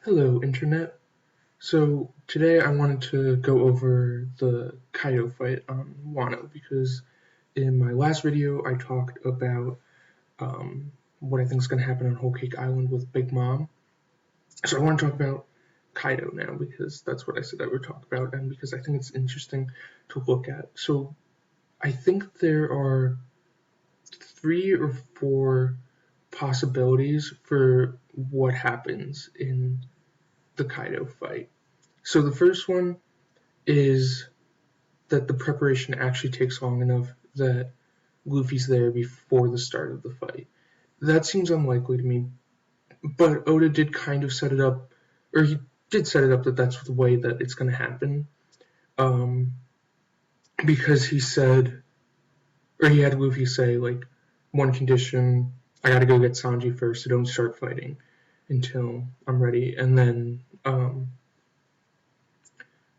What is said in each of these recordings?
Hello, Internet. So today I wanted to go over the Kaido fight on Wano because in my last video I talked about what I think is going to happen on Whole Cake Island with Big Mom. So I want to talk about Kaido now because that's what I said I would talk about and because I think it's interesting to look at. So I think there are 3 or 4 possibilities for what happens in the Kaido fight. So the first one is that the preparation actually takes long enough that Luffy's there before the start of the fight. That seems unlikely to me, but Oda did kind of set it up, or he did set it up that that's the way that it's going to happen, um, because he said, or he had Luffy say, like, one condition, I gotta go get Sanji first, so don't start fighting until I'm ready, and then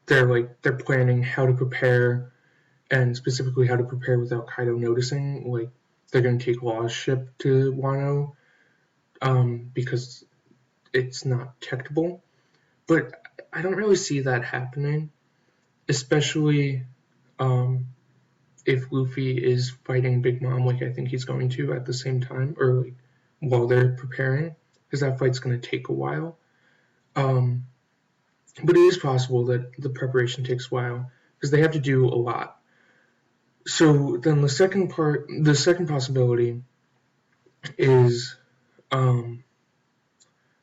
they're planning how to prepare and specifically how to prepare without Kaido noticing. Like, they're going to take Law's ship to Wano because it's not detectable. But I don't really see that happening, especially if Luffy is fighting Big Mom like I think he's going to at the same time, or like while they're preparing, because that fight's going to take a while. But it is possible that the preparation takes a while because they have to do a lot. So then the second possibility is that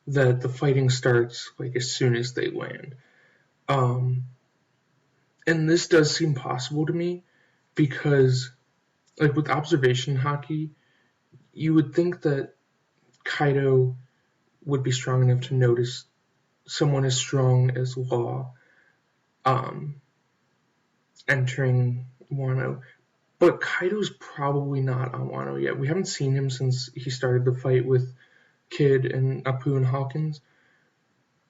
the fighting starts like as soon as they land. Um, and this does seem possible to me because, like with observation hockey, you would think that Kaido would be strong enough to notice someone as strong as Law entering Wano. But Kaido's probably not on Wano yet. We haven't seen him since he started the fight with Kid and Apu and Hawkins,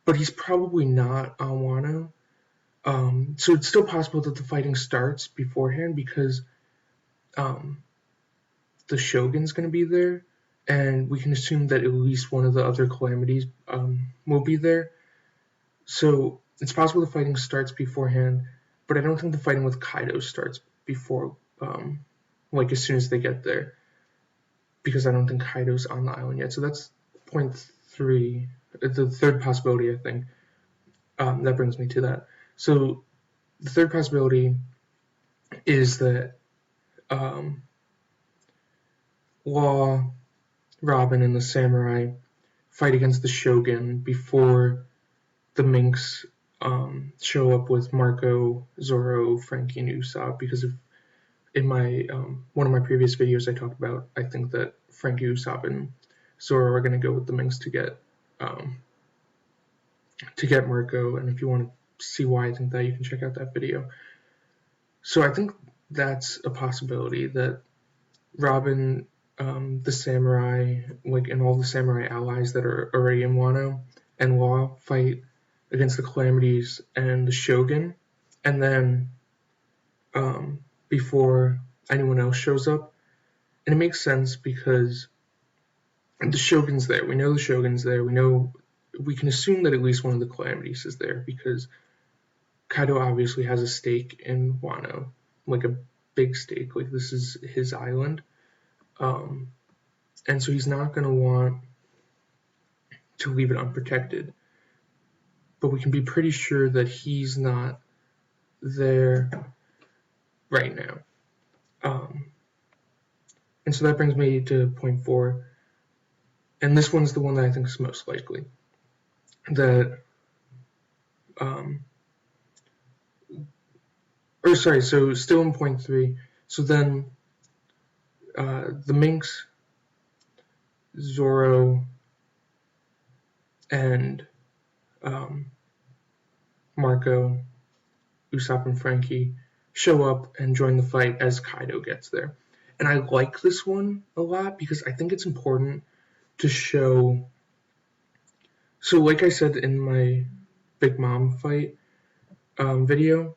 but he's probably not on Wano. So it's still possible that the fighting starts beforehand because the Shogun's going to be there, and we can assume that at least one of the other calamities will be there. So it's possible the fighting starts beforehand, but I don't think the fighting with Kaido starts before, like as soon as they get there, because I don't think Kaido's on the island yet. So that's point 3, the third possibility, I think. That brings me to that. So the third possibility is that Law, Robin, and the samurai fight against the Shogun before the Minks show up with Marco, Zoro, Frankie, and Usopp. Because in my one of my previous videos, I talked about I think that Frankie, Usopp, and Zoro are going to go with the Minks to get Marco. And if you want to see why I think that, you can check out that video. So I think that's a possibility that Robin, the samurai, like, and all the samurai allies that are already in Wano, and Law fight against the calamities and the Shogun, and then before anyone else shows up. And it makes sense because the Shogun's there. We know the Shogun's there. We can assume that at least one of the calamities is there because Kaido obviously has a stake in Wano, like a big stake. Like, this is his island. And so he's not going to want to leave it unprotected. But we can be pretty sure that he's not there right now. And so that brings me to point 4. And this one's the one that I think is most likely. That, so still in point 3. So then the Minks, Zoro, and Marco, Usopp, and Frankie show up and join the fight as Kaido gets there. And I like this one a lot because I think it's important to show. So like I said in my Big Mom fight video,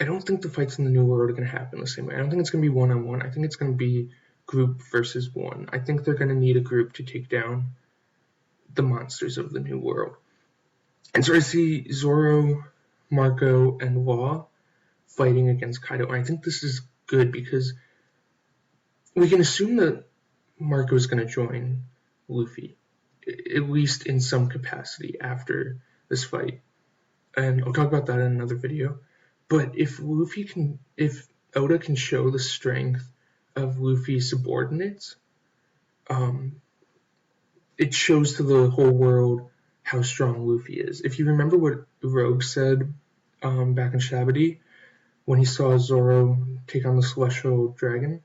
I don't think the fights in the New World are going to happen the same way. I don't think it's going to be one-on-one. I think it's going to be group versus one. I think they're going to need a group to take down the monsters of the New World. And so I see Zoro, Marco, and Law fighting against Kaido. And I think this is good because we can assume that Marco is going to join Luffy, at least in some capacity after this fight. And I'll talk about that in another video. But if Oda can show the strength of Luffy's subordinates, it shows to the whole world how strong Luffy is. If you remember what Rogue said back in Shabadi, when he saw Zoro take on the Celestial Dragon,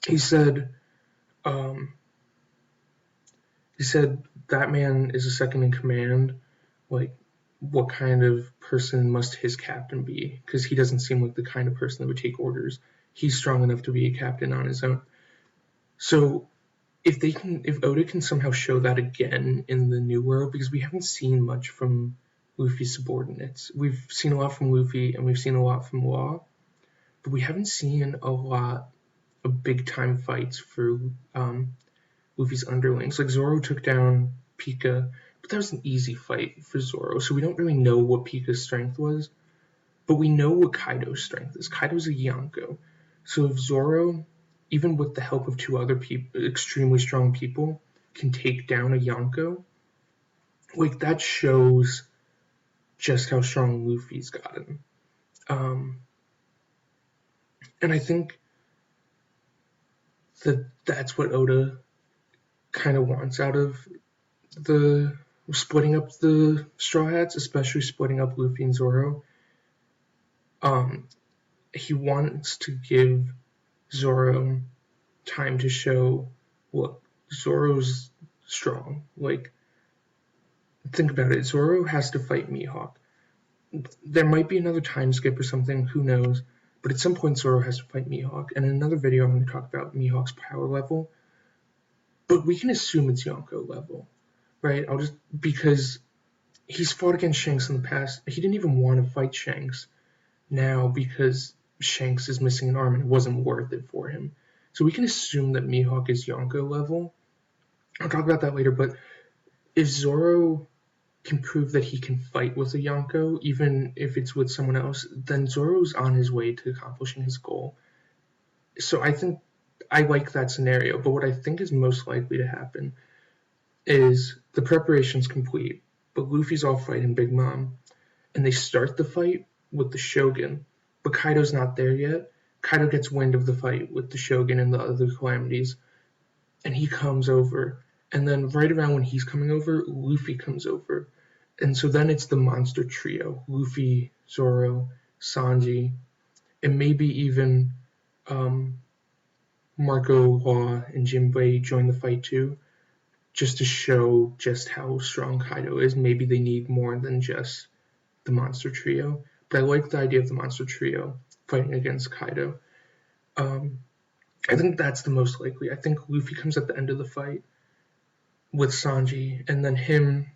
he said that man is a second in command. Like, what kind of person must his captain be? Because he doesn't seem like the kind of person that would take orders. He's strong enough to be a captain on his own. So if Oda can somehow show that again in the New World, because we haven't seen much from Luffy's subordinates. We've seen a lot from Luffy and we've seen a lot from Law, but we haven't seen a lot of big time fights for Luffy's underlings. Like, Zoro took down Pika, but that was an easy fight for Zoro, so we don't really know what Pika's strength was, but we know what Kaido's strength is. Kaido's a Yonko, so if Zoro, even with the help of two other people, extremely strong people, can take down a Yonko, like, that shows just how strong Luffy's gotten. And I think that's what Oda kind of wants out of the splitting up the Straw Hats, especially splitting up Luffy and Zoro. He wants to give Zoro time to show, look, Zoro's strong. Like, think about it. Zoro has to fight Mihawk. There might be another time skip or something, who knows, but at some point Zoro has to fight Mihawk, and in another video I'm going to talk about Mihawk's power level, but we can assume it's Yonko level, right? Because he's fought against Shanks in the past. He didn't even want to fight Shanks now because Shanks is missing an arm and it wasn't worth it for him. So we can assume that Mihawk is Yonko level. I'll talk about that later, but if Zoro can prove that he can fight with a Yonko, even if it's with someone else, then Zoro's on his way to accomplishing his goal. So I think I like that scenario, but what I think is most likely to happen is the preparation's complete, but Luffy's all fighting Big Mom, and they start the fight with the Shogun, but Kaido's not there yet. Kaido gets wind of the fight with the Shogun and the other calamities, and he comes over, and then right around when he's coming over, Luffy comes over, and so then it's the monster trio: Luffy, Zoro, Sanji, and maybe even Marco, Law, and Jinbei join the fight too, just to show just how strong Kaido is. Maybe they need more than just the monster trio, but I like the idea of the monster trio fighting against Kaido. I think that's the most likely. I think Luffy comes at the end of the fight with Sanji, and then him,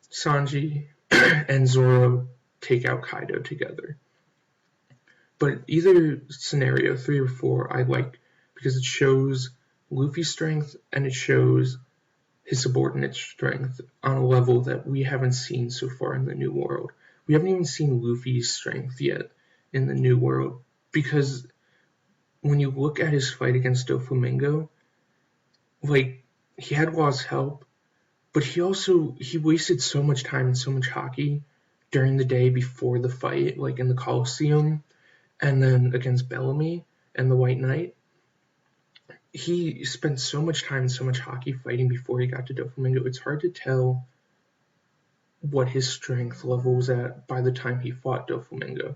Sanji, and Zoro take out Kaido together. But either scenario, 3 or 4, I like, because it shows Luffy's strength and it shows his subordinate strength on a level that we haven't seen so far in the New World. We haven't even seen Luffy's strength yet in the New World, because when you look at his fight against Doflamingo, like, he had Law's help, but he wasted so much time and so much haki during the day before the fight, like in the Colosseum, and then against Bellamy and the White Knight. He spent so much time and so much haki fighting before he got to Doflamingo. It's hard to tell what his strength level was at by the time he fought Doflamingo.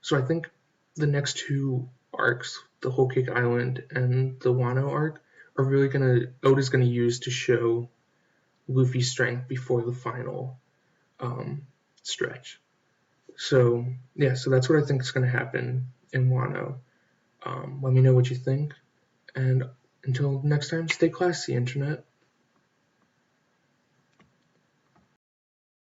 So I think the next 2 arcs, the Whole Cake Island and the Wano arc, are really Oda's gonna use to show Luffy's strength before the final stretch. So yeah, so that's what I think is gonna happen in Wano. Let me know what you think, and until next time, stay classy, Internet.